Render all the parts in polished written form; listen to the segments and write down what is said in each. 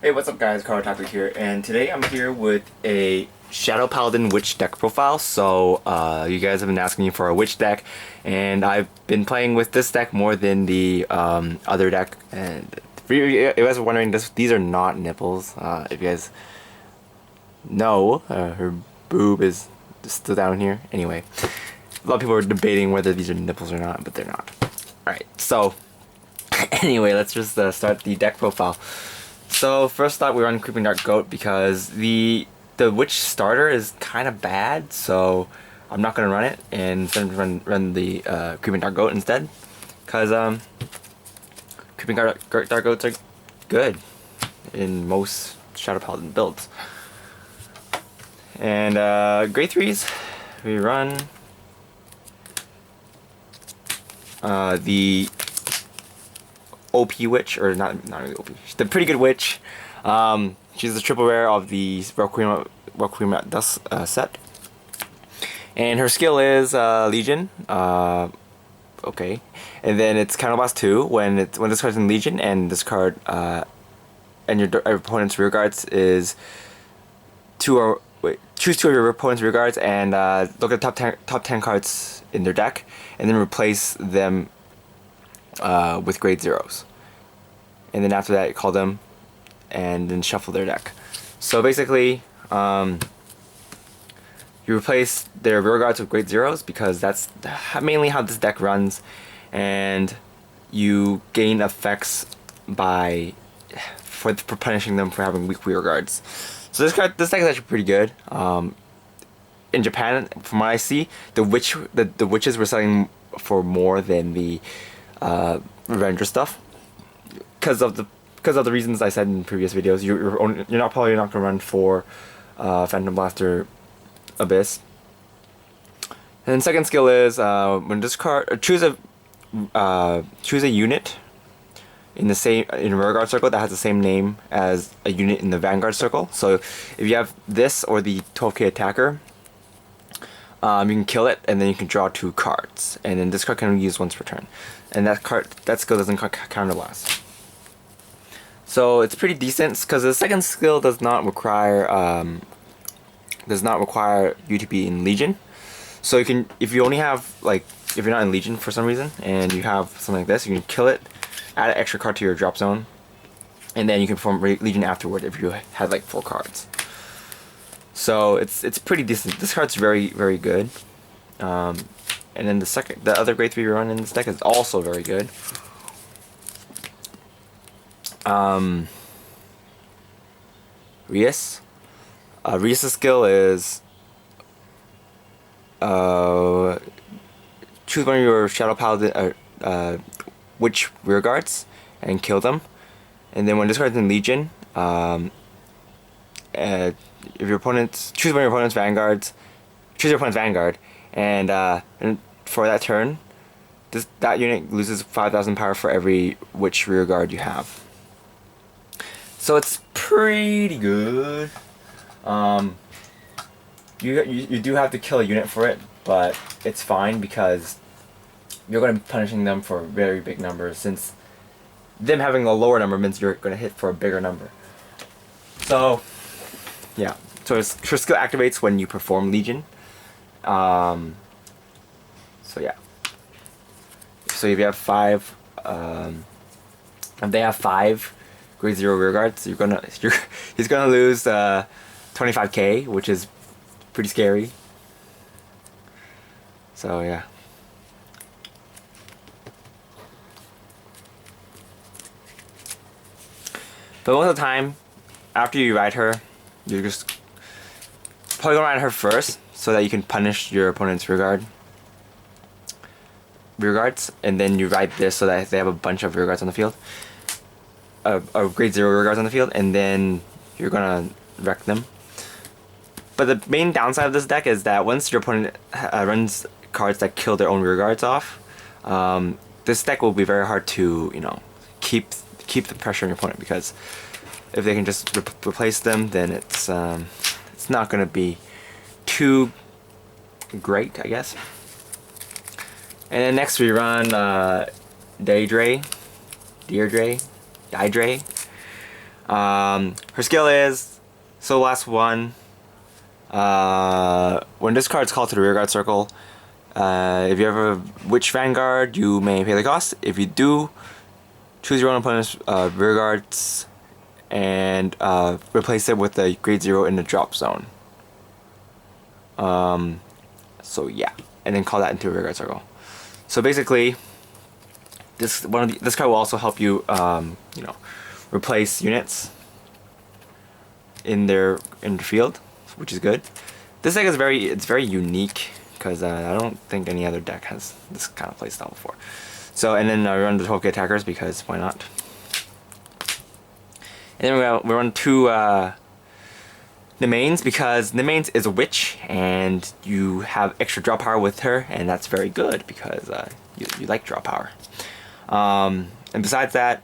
Hey, what's up guys, Cardfight here, and today I'm here with a Shadow Paladin Witch deck profile. So, you guys have been asking me for a Witch deck, and I've been playing with this deck more than the other deck, and if you guys are wondering, these are not nipples. If you guys know, her boob is still down here. Anyway, a lot of people are debating whether these are nipples or not, but they're not. Alright, so, anyway, let's just start the deck profile. So first up, we run Creeping Dark Goat because the Witch starter is kind of bad, so I'm not gonna run it and instead run the Creeping Dark Goat instead, because Creeping Dark Goats are good in most Shadow Paladin builds. And grade 3s, we run the OP witch, or not really OP, the pretty good witch. She's the triple rare of the Requiem at Dusk set, and her skill is Legion. Okay, and then it's Counterblast 2 when this card's in Legion, and this card and your opponent's rear guards is choose 2 of your opponent's rear guards and look at the top 10 cards in their deck, and then replace them with grade 0s, and then after that you call them and then shuffle their deck. So basically you replace their rear guards with grade 0s because that's mainly how this deck runs, and you gain effects for punishing them for having weak rear guards. So this deck is actually pretty good. In Japan, from what I see, the witches were selling for more than the Revenger stuff, because of the reasons I said in previous videos. You're probably not gonna run for Phantom Blaster Abyss. And then second skill is when this card choose a unit in a rear guard circle that has the same name as a unit in the Vanguard circle. So if you have this or the 12k attacker, you can kill it, and then you can draw 2 cards, and then this card can be used once per turn, and that skill doesn't counterblast. So it's pretty decent because the second skill does not require you to be in Legion. So you can, if you only have, like, if you're not in Legion for some reason and you have something like this, you can kill it, add an extra card to your drop zone, and then you can perform Legion afterward if you had like 4 cards. So it's pretty decent. This card's very, very good. And then the other grade 3 we run in this deck is also very good. Rias. Rias' skill is choose one of your Shadow Paladin Witch rear guards and kill them. And then when this card's in Legion, if your opponent's choose one of your opponent's vanguards, choose your opponent's vanguard, and for that turn, that unit loses 5,000 power for every witch rear guard you have. So it's pretty good. You do have to kill a unit for it, but it's fine because you're going to be punishing them for very big numbers, since them having a lower number means you're going to hit for a bigger number. So yeah, so her skill activates when you perform Legion. So yeah. So if you have 5, if they have 5 grade 0 rear guards, he's gonna lose 25k, which is pretty scary. So yeah. But most of the time, after you ride her, you're just probably gonna ride her first so that you can punish your opponent's rear guards, and then you ride this so that they have a bunch of rear guards on the field, grade 0 rear guards on the field, and then you're gonna wreck them. But the main downside of this deck is that once your opponent runs cards that kill their own rear guards off, this deck will be very hard to, keep the pressure on your opponent, because if they can just replace them, then it's not gonna be too great, I guess. And then next we run Deirdre. Her skill is so last one. When this card is called to the rearguard circle, if you have a Witch Vanguard, you may pay the cost. If you do, choose your own opponent's rearguards and replace it with a grade 0 in the drop zone. So yeah, and then call that into a rearguard circle. So basically, this card will also help you, you know, replace units in the field, which is good. This deck is very unique because I don't think any other deck has this kind of playstyle before. So and then I run the 12k attackers because why not? And then we run 2 Nemains because Nemains is a witch and you have extra draw power with her, and that's very good because you like draw power. And besides that,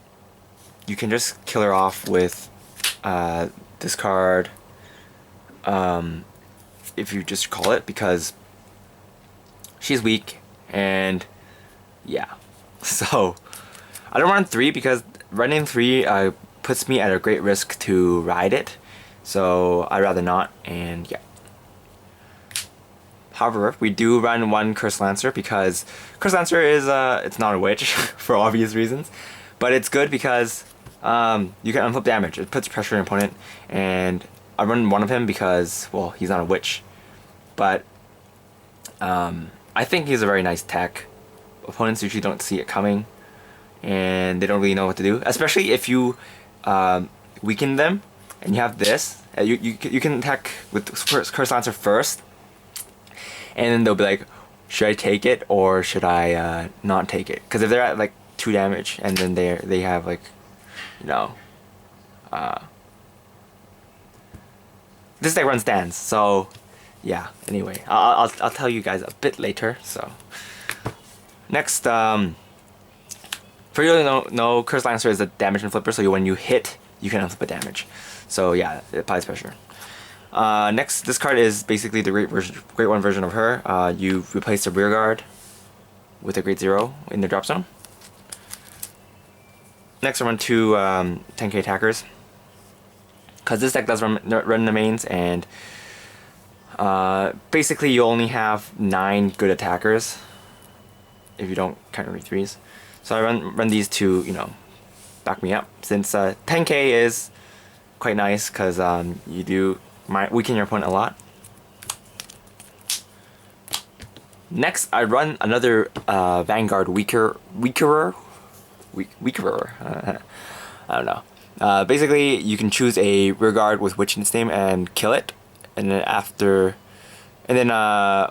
you can just kill her off with this card if you just call it, because she's weak, and yeah. So I don't run 3 because running 3 puts me at a great risk to ride it, so I'd rather not, and yeah. However, we do run 1 Curse Lancer because Curse Lancer is it's not a witch for obvious reasons, but it's good because you can unflip damage. It puts pressure on your opponent, and I run 1 of him because, well, he's not a witch, but I think he's a very nice tech. Opponents usually don't see it coming, and they don't really know what to do, especially if you weaken them and you have this. You can attack with Curse Lancer first, and then they'll be like, should I take it or should I not take it? Because if they're at like 2 damage and then they have like, you know, this deck runs stands, so yeah. Anyway, I'll tell you guys a bit later. So next, for you to know, Curse Lancer is a damage inflipper, so when you hit, you can unflip a damage. So yeah, it applies pressure. Next, this card is basically the Great One version of her. You replace the rear guard with a Grade 0 in the drop zone. Next, I run 2 10k attackers, because this deck does run the mains, and basically you only have 9 good attackers if you don't count your 3s. So I run these to, you know, back me up, since 10k is quite nice because you do weaken your opponent a lot. Next, I run another Vanguard weakerer. I don't know. Basically, you can choose a rearguard with witch in its name and kill it, and then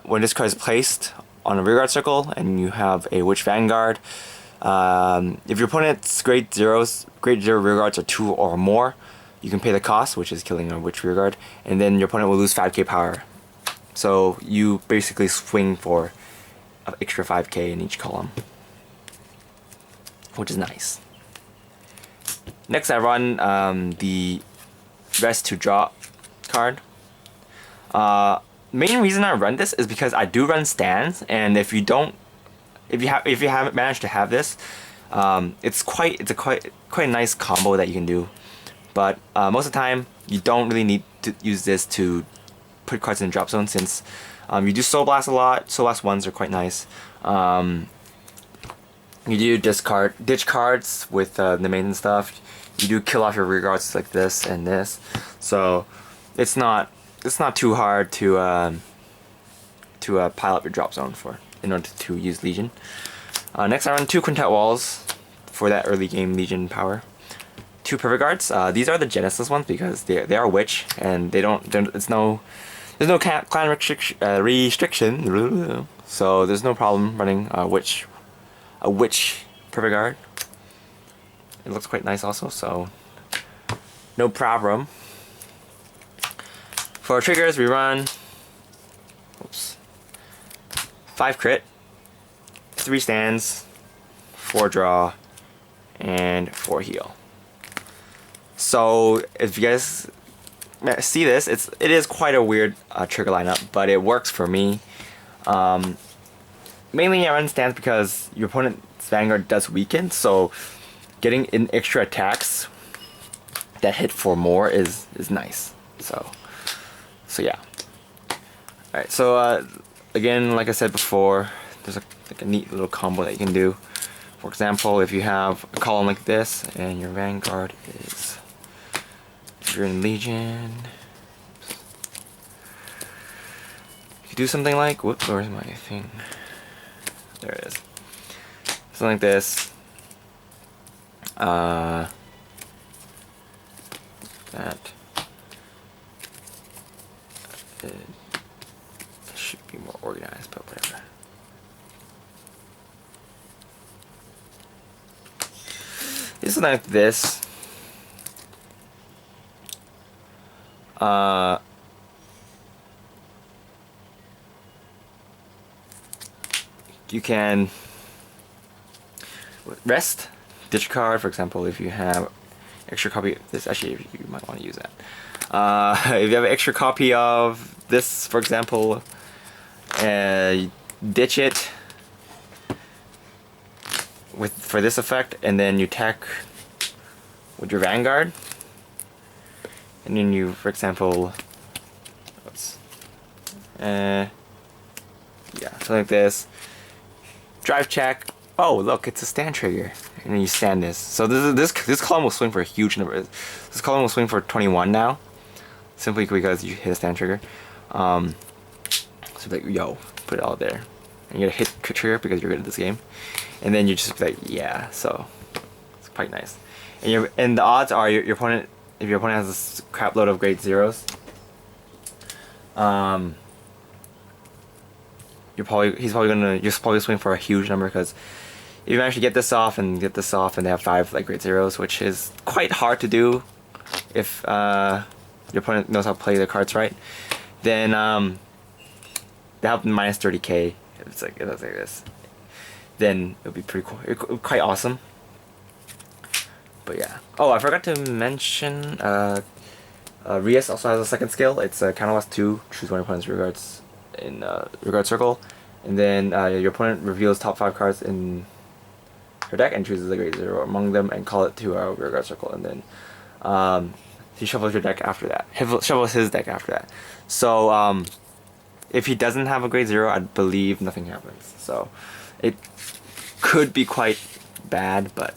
when this card is placed on a rearguard circle and you have a witch Vanguard, if your opponent's grade 0 rearguards are 2 or more, you can pay the cost, which is killing a witch rearguard, and then your opponent will lose 5k power. So you basically swing for an extra 5k in each column, which is nice. Next, I run the Rest to Draw card. Main reason I run this is because I do run stands, and if you haven't managed to have this, it's a quite nice combo that you can do. But most of the time, you don't really need to use this to put cards in the drop zone, since you do Soul Blast a lot. Soul Blast 1s are quite nice. You do ditch cards with the main and stuff. You do kill off your rear guards like this and this. So it's not too hard to pile up your drop zone in order to use Legion. Next, I run 2 Quintet Walls for that early game Legion power. 2 Perfect Guards. These are the Genesis ones because they are witch, and there's no clan restriction, so there's no problem running a witch Perfect Guard. It looks quite nice also, so no problem. For our triggers, we run 5 crit, 3 stands, 4 draw, and 4 heal. So if you guys see this, it is quite a weird trigger lineup, but it works for me. Mainly I run stands because your opponent's Vanguard does weaken, so getting in extra attacks that hit for more is nice. So yeah. All right. So again, like I said before, there's like a neat little combo that you can do. For example, if you have a column like this and your Vanguard is, if you're in Legion, you could do something like, whoops, where's my thing? There it is. Something like this. That it should be more organized, but whatever. Something like this. You can rest, ditch card, for example, if you have extra copy of this. Actually, you might want to use that. If you have an extra copy of this, for example, ditch it for this effect, and then you attack with your Vanguard, and then you, for example, yeah, something like this. Drive check. Oh, look, it's a stand trigger, and then you stand this. So this column will swing for a huge number. This column will swing for 21 now, simply because you hit a stand trigger. So like, yo, put it all there, and you get a hit trigger because you're good at this game, and then you just be like, yeah. So it's quite nice. And the odds are your opponent, if your opponent has a crap load of grade zeros, he's probably gonna swing for a huge number, because if you manage to get this off and they have 5 like grade zeros, which is quite hard to do if your opponent knows how to play the cards right, then they have minus 30k. It's like this, then it'll be pretty cool. It'll be quite awesome. But yeah. Oh, I forgot to mention, Rias also has a second skill. It's counterblast 2. Choose one of your opponent's rear guards in regard circle, and then your opponent reveals top 5 cards in her deck and chooses a grade 0 among them and call it to a rear guard circle, and then he shuffles your deck after that. Shuffles his deck after that. So if he doesn't have a grade 0, I believe nothing happens. So it could be quite bad, but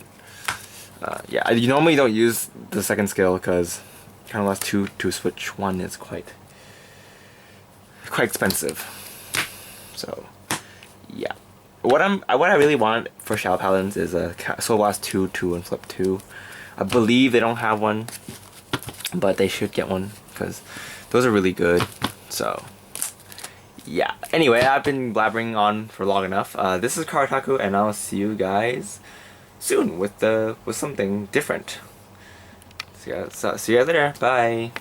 yeah, you normally don't use the second skill because counterblast 2 to switch 1 is quite expensive. So yeah, what I really want for Shadow Paladins is a Soul Blast 2 and Flip 2. I believe they don't have one, but they should get one because those are really good. So yeah, anyway, I've been blabbering on for long enough. This is Kartaku, and I'll see you guys soon with something different. See you guys later. Bye.